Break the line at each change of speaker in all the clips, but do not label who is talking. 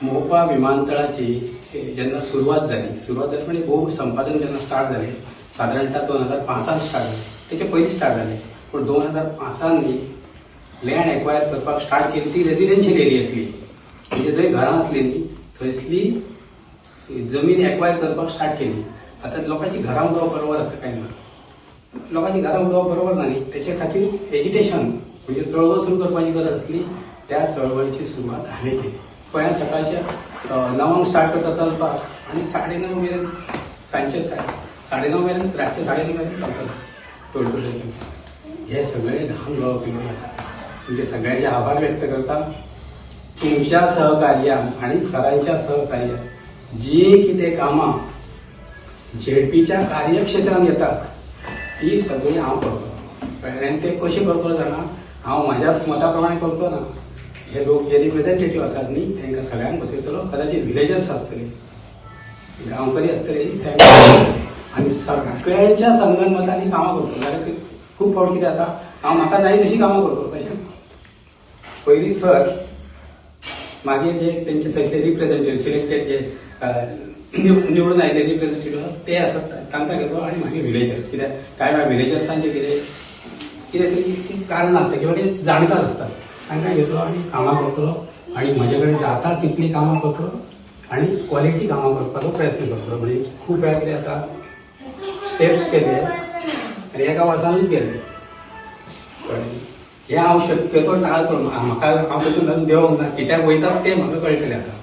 मोपा विमानतळाची जेन्ना सुरुवात झाली म्हणजे भू संपादन जेन्ना स्टार्ट झाले साधारणतः 2005 स्टार्ट झाले. त्याच्या पयलीं स्टार्ट झाले पण 2005 लँड एक्वायर करपाक स्टार्ट केली ती रेजिडेन्शियल एरियांतली. म्हणजे जंय घरां असली न्ही थंयसली जमीन एक्वायर करपाक स्टार्ट केली. आता लोकांची घरां उडोवप बरोबर असं काही ना. लोकांची घरां उडोवप बरोबर ना न्ही. त्याच्या खातीर एज्युटेशन म्हणजे चळवळ सुरू करपाची गरज आसली. त्या चळवळीची सुरवात हांवें केली. गोंयांत सकाळच्या 9 स्टार्ट करता चलपाक आनी 9:30 मेरेन सांजचे 9:30 मेरेन रातचे 9:30 मेरेन चलतलो टोल टू टोल. हे सगळे ल्हान गांव पिल्ले आसा. तुमचे सगळ्यांचे आभार व्यक्त करता. तुमच्या सहकार्यान आणि सरांच्या सहकार्यान जी कितें कामां झेडपीच्या कार्यक्षेत्रांत येतात ती सगळी हांव करतलो. आनी ते कशें करतलो जाणा हांव म्हाज्या मता प्रमाणे करतो ना. हे लोक जे रिप्रेझेंटेटिव्ह असतात न्ही तांकां सगळ्यांक बसयतलो. कदाचित विलेजर्स आसतले गांवकरी आसतले आनी सगळ्यांच्या संगनमतांनी कामां करतलो. जाल्यार खूब फावट कितें जाता हांव म्हाका जाय तशी कामां करतलो. कशें पयलीं सर मागीर जे तेंचे थंयचे रिप्रेझेंटेटिव्ह सिलेक्टेड जे निवडून आयले रिप्रेझेंटेटिव्ह ते आसत तांकां घेतलो आनी मागीर विलेजर्स. कित्याक कांय विलेजर्सांचे कितें तरी कारण आसता किंवा ते जाणकार आसतात तांकां घेतलो आनी कामां करतलो. आनी म्हजे कडेन जाता तितली कामां करतलो आनी क्वॉलिटी कामां करपाचो प्रयत्न करतलो. म्हणजे खूब वेळा कितें जाता स्टेप्स केले आनी एका वर्सानूच गेले. हे हांव शक्यतो टाळतो. म्हाका हांव तातूंत देवंक ना. कित्याक वयतात ते म्हाका कळटलें आतां.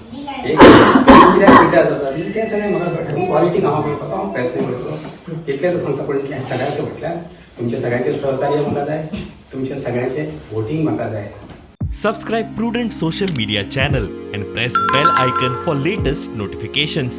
कित्याक पिड्ड्यार जातात न्ही ते सगळें म्हाका कळटलें. क्वॉलिटी कामां करपाचो हांव प्रयत्न करतलो. इतलेंच सांगता. पण सगळ्यांचे फाटल्यान तुमचे सगळ्यांचे सहकार्य म्हाका जाय. तुमचे सगळ्यांचे वोटिंग म्हाका जाय.
Subscribe Prudent social media channel and press bell icon for latest notifications.